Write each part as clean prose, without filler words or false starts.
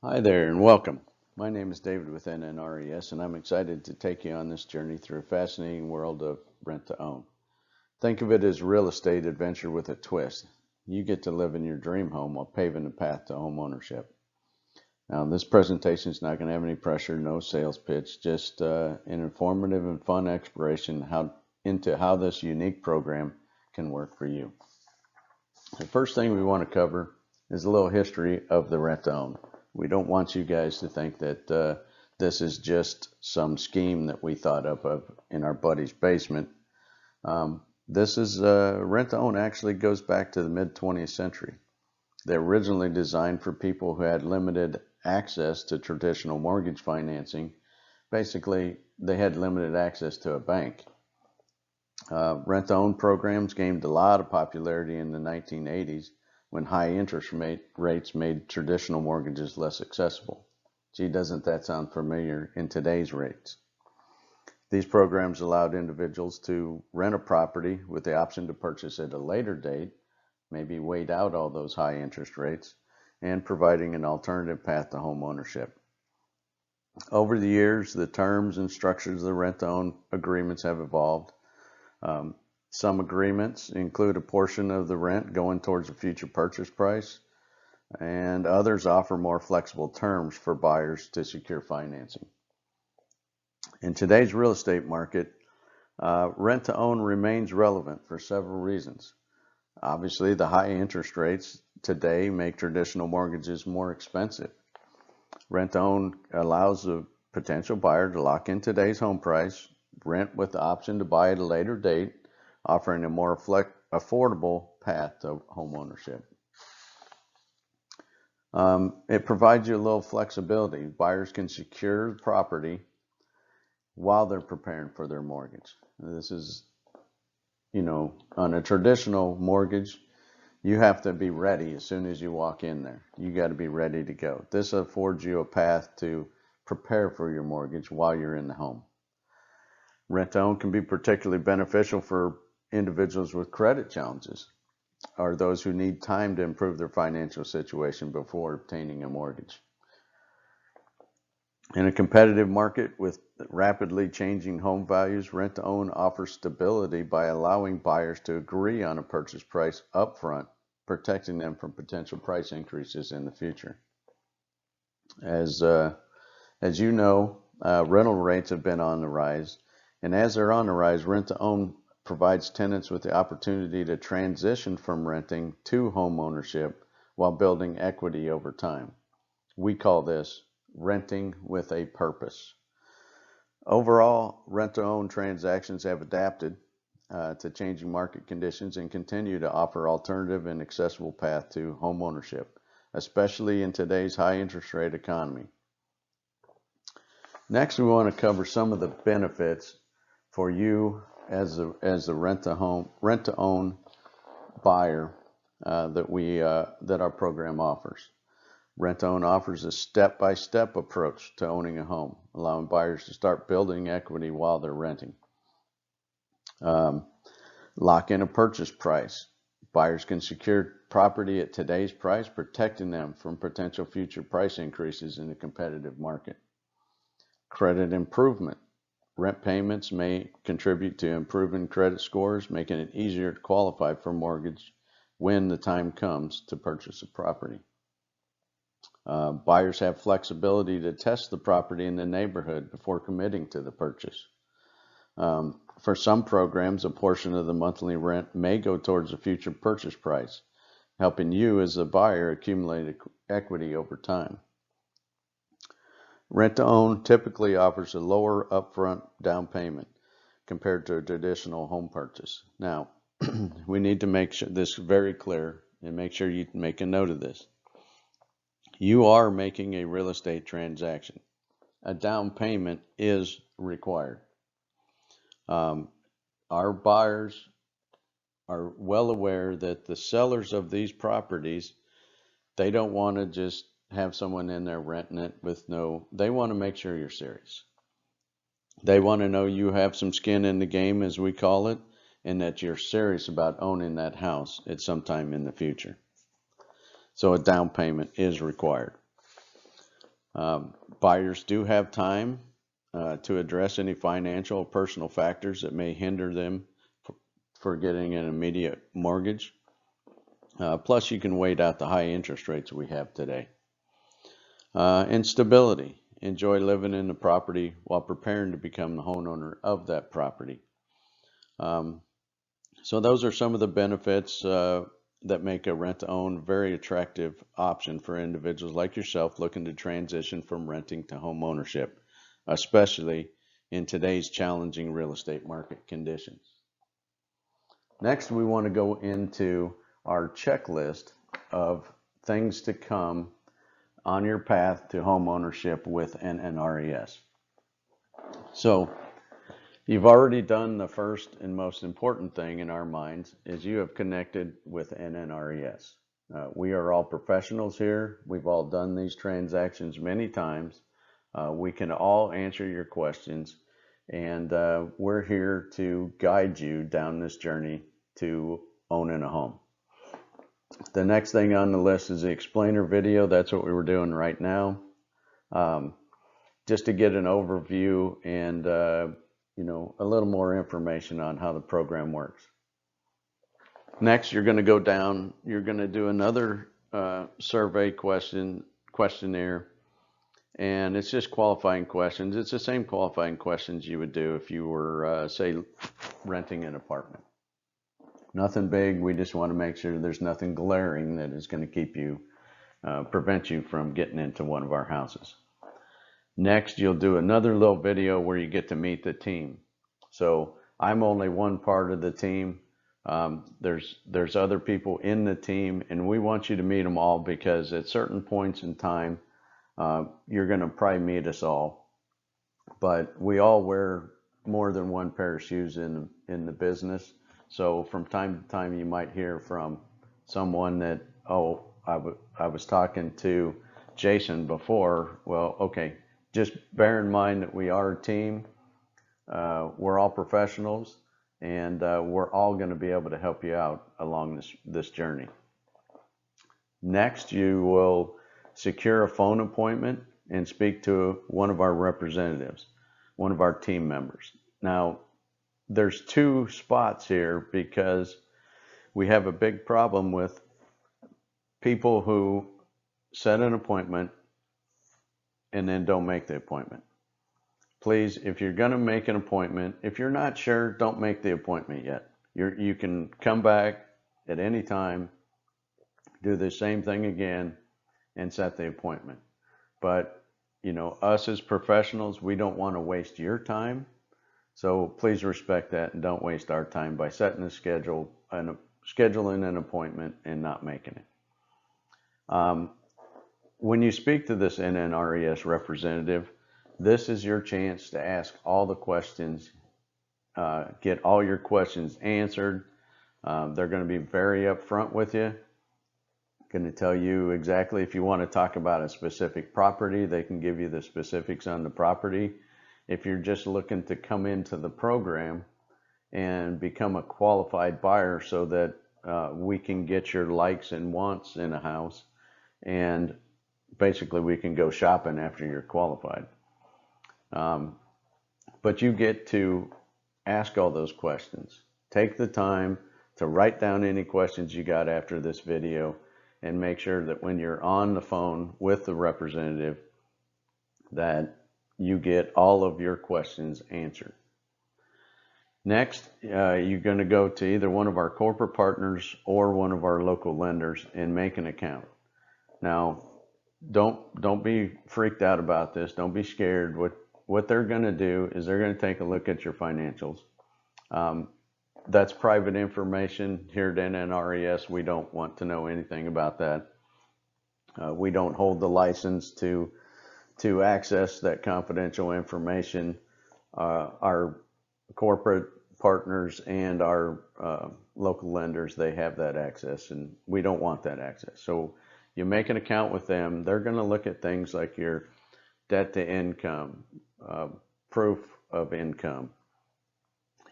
Hi there and welcome. My name is David with NNRES and I'm excited to take you on this journey through a fascinating world of rent to own. Think of it as real estate adventure with a twist. You get to live in your dream home while paving the path to home ownership. Now, this presentation is not going to have any pressure, no sales pitch, just an informative and fun exploration into how this unique program can work for you. The first thing we want to cover is a little history of the rent to own. We don't want you guys to think that this is just some scheme that we thought up of in our buddy's basement. This is rent to own actually goes back to the mid 20th century. They're originally designed for people who had limited access to traditional mortgage financing. Basically, they had limited access to a bank. Rent to own programs gained a lot of popularity in the 1980s when high interest rates made traditional mortgages less accessible. Gee, doesn't that sound familiar in today's rates? These programs allowed individuals to rent a property with the option to purchase at a later date, maybe wait out all those high interest rates, and providing an alternative path to home ownership. Over the years, the terms and structures of the rent to own agreements have evolved. Some agreements include a portion of the rent going towards a future purchase price, and others offer more flexible terms for buyers to secure financing. In today's real estate market, rent to own remains relevant for several reasons. Obviously, the high interest rates today make traditional mortgages more expensive. Rent to own allows a potential buyer to lock in today's home price, rent with the option to buy at a later date, offering a more affordable path to home ownership. It provides you a little flexibility. Buyers can secure the property while they're preparing for their mortgage. This is, on a traditional mortgage, you have to be ready as soon as you walk in there. You got to be ready to go. This affords you a path to prepare for your mortgage while you're in the home. Rent to own can be particularly beneficial for individuals with credit challenges or those who need time to improve their financial situation before obtaining a mortgage. In a competitive market with rapidly changing home values, rent to own offers stability by allowing buyers to agree on a purchase price upfront, protecting them from potential price increases in the future. As you know, rental rates have been on the rise, and as they're on the rise, rent to own provides tenants with the opportunity to transition from renting to home ownership while building equity over time. We call this renting with a purpose. Overall, rent to own transactions have adapted to changing market conditions and continue to offer alternative and accessible path to home ownership, especially in today's high interest rate economy. Next, we want to cover some of the benefits for you as a rent to own buyer that our program offers. Rent to own offers a step-by-step approach to owning a home, allowing buyers to start building equity while they're renting. Lock in a purchase price. Buyers can secure property at today's price, protecting them from potential future price increases in the competitive market. Credit improvement. Rent payments may contribute to improving credit scores, making it easier to qualify for mortgage when the time comes to purchase a property. Buyers have flexibility to test the property in the neighborhood before committing to the purchase. For some programs, a portion of the monthly rent may go towards a future purchase price, helping you as a buyer accumulate equity over time. Rent to own typically offers a lower upfront down payment compared to a traditional home purchase. Now, we need to make this very clear and make sure you make a note of this. You are making a real estate transaction. A down payment is required. Our buyers are well aware that the sellers of these properties, they don't want to just have someone in there renting it they want to make sure you're serious. They want to know you have some skin in the game, as we call it, and that you're serious about owning that house at some time in the future. So a down payment is required. Buyers do have time to address any financial or personal factors that may hinder them for getting an immediate mortgage. Plus, you can wait out the high interest rates we have today. And stability. Enjoy living in the property while preparing to become the homeowner of that property. So those are some of the benefits that make a rent-to-own very attractive option for individuals like yourself looking to transition from renting to home ownership, especially in today's challenging real estate market conditions. Next, we want to go into our checklist of things to come on your path to home ownership with NNRES. So you've already done the first and most important thing in our minds is you have connected with NNRES. We are all professionals here. We've all done these transactions many times. We can all answer your questions, and we're here to guide you down this journey to owning a home. The next thing on the list is the explainer video. That's what we were doing right now. Just to get an overview and a little more information on how the program works. Next, you're going to go down, you're going to do another survey questionnaire, and it's just qualifying questions. It's the same qualifying questions you would do if you were, say, renting an apartment. Nothing big. We just want to make sure there's nothing glaring that is going to keep you, prevent you from getting into one of our houses. Next, you'll do another little video where you get to meet the team. So I'm only one part of the team. There's other people in the team, and we want you to meet them all because at certain points in time, you're going to probably meet us all. But we all wear more than one pair of shoes in the business. So from time to time, you might hear from someone that, oh, I was talking to Jason before. Well, okay. Just bear in mind that we are a team. We're all professionals, and we're all going to be able to help you out along this journey. Next, you will secure a phone appointment and speak to one of our representatives, one of our team members. Now, there's two spots here because we have a big problem with people who set an appointment and then don't make the appointment. Please, if you're going to make an appointment, if you're not sure, don't make the appointment yet. You can come back at any time, do the same thing again, and set the appointment. But, us as professionals, we don't want to waste your time. So please respect that and don't waste our time by setting a schedule and scheduling an appointment and not making it. When you speak to this NNRES representative, this is your chance to ask all the questions, get all your questions answered. They're going to be very upfront with you. Going to tell you exactly if you want to talk about a specific property, they can give you the specifics on the property. If you're just looking to come into the program and become a qualified buyer so that we can get your likes and wants in a house, and basically we can go shopping after you're qualified. But you get to ask all those questions. Take the time to write down any questions you got after this video and make sure that when you're on the phone with the representative that you get all of your questions answered. Next, you're going to go to either one of our corporate partners or one of our local lenders and make an account. Now, don't be freaked out about this. Don't be scared. What they're going to do is they're going to take a look at your financials. That's private information here at NNRES. We don't want to know anything about that. We don't hold the license to access that confidential information. Our corporate partners and our local lenders, they have that access, and we don't want that access. So you make an account with them. They're going to look at things like your debt to income, proof of income,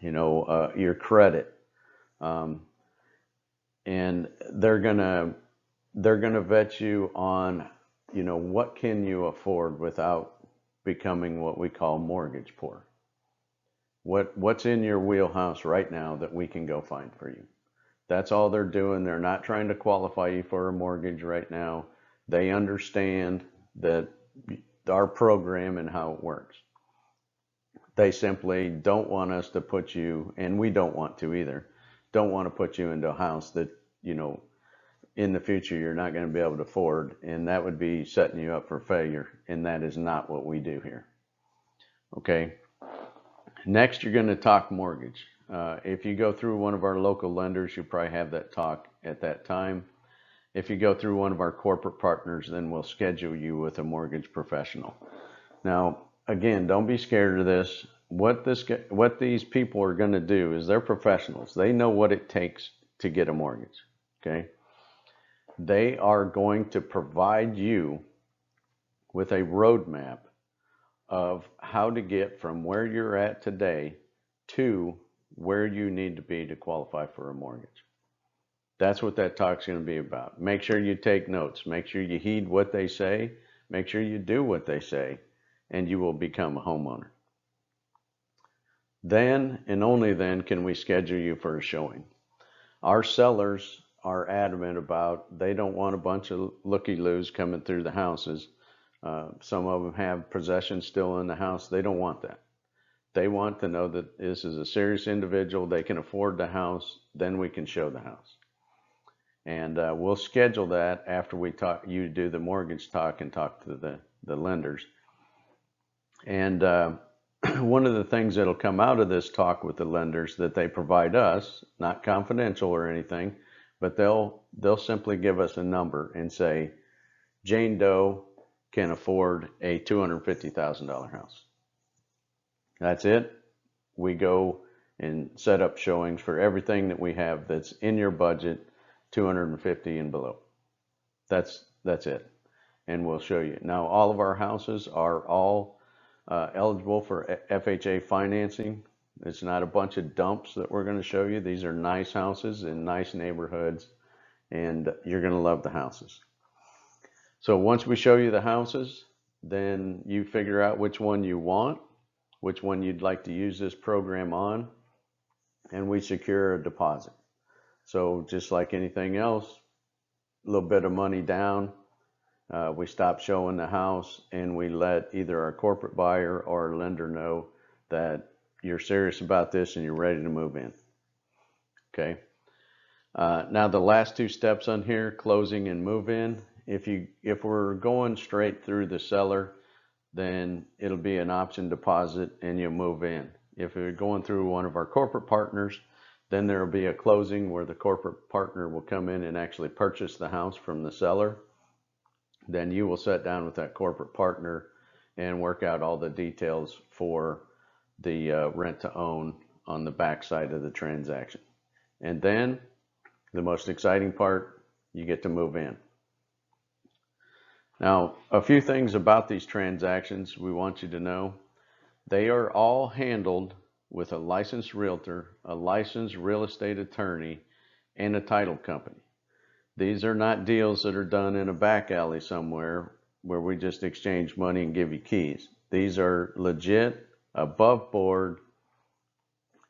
your credit, and they're gonna vet you on what can you afford without becoming what we call mortgage poor? What's in your wheelhouse right now that we can go find for you? That's all they're doing. They're not trying to qualify you for a mortgage right now. They understand that our program and how it works. They simply don't want us to put you, and we don't want to either, don't want to put you into a house that, in the future you're not going to be able to afford, and that would be setting you up for failure, and that is not what we do here. Okay. Next, you're going to talk mortgage. If you go through one of our local lenders, you'll probably have that talk at that time. If you go through one of our corporate partners, then we'll schedule you with a mortgage professional. Now, again, don't be scared of this. What these people are going to do is they're professionals. They know what it takes to get a mortgage. Okay. They are going to provide you with a roadmap of how to get from where you're at today to where you need to be to qualify for a mortgage. That's what that talk's going to be about. Make sure you take notes. Make sure you heed what they say. Make sure you do what they say, and you will become a homeowner. Then and only then can we schedule you for a showing. Our sellers are adamant about they don't want a bunch of looky-loos coming through the houses. Some of them have possessions still in the house. They don't want that. They want to know that this is a serious individual. They can afford the house. Then we can show the house. And we'll schedule that after we talk. You do the mortgage talk and talk to the lenders. And one of the things that'll come out of this talk with the lenders that they provide us, not confidential or anything, but they'll simply give us a number and say, Jane Doe can afford a $250,000 house. That's it. We go and set up showings for everything that we have that's in your budget, 250 and below. That's it. And we'll show you. Now, all of our houses are all eligible for FHA financing. It's not a bunch of dumps that we're going to show you. These are nice houses in nice neighborhoods, and you're going to love the houses. So once we show you the houses, then you figure out which one you want, which one you'd like to use this program on, and we secure a deposit. So just like anything else, a little bit of money down, we stop showing the house, and we let either our corporate buyer or our lender know that you're serious about this and you're ready to move in. Okay. Now the last two steps on here, closing and move in. If we're going straight through the seller, then it'll be an option deposit and you'll move in. If we're going through one of our corporate partners, then there'll be a closing where the corporate partner will come in and actually purchase the house from the seller. Then you will sit down with that corporate partner and work out all the details for the rent to own on the back side of the transaction. And then the most exciting part, you get to move in. Now, a few things about these transactions we want you to know. They are all handled with a licensed realtor, a licensed real estate attorney, and a title company. These are not deals that are done in a back alley somewhere where we just exchange money and give you keys. These are legit, above board,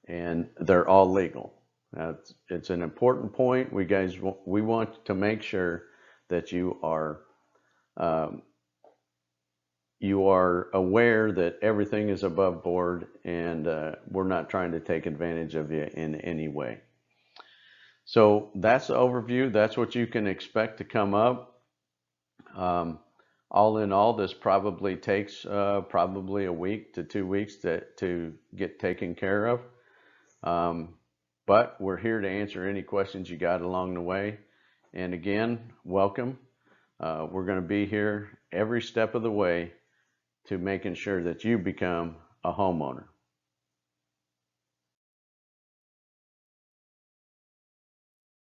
and they're all legal. Now, it's an important point. We want to make sure that you are aware that everything is above board, and we're not trying to take advantage of you in any way. So that's the overview. That's what you can expect to come up. All in all, this probably takes probably a week to 2 weeks to get taken care of. But we're here to answer any questions you got along the way. And again, welcome. We're going to be here every step of the way to making sure that you become a homeowner.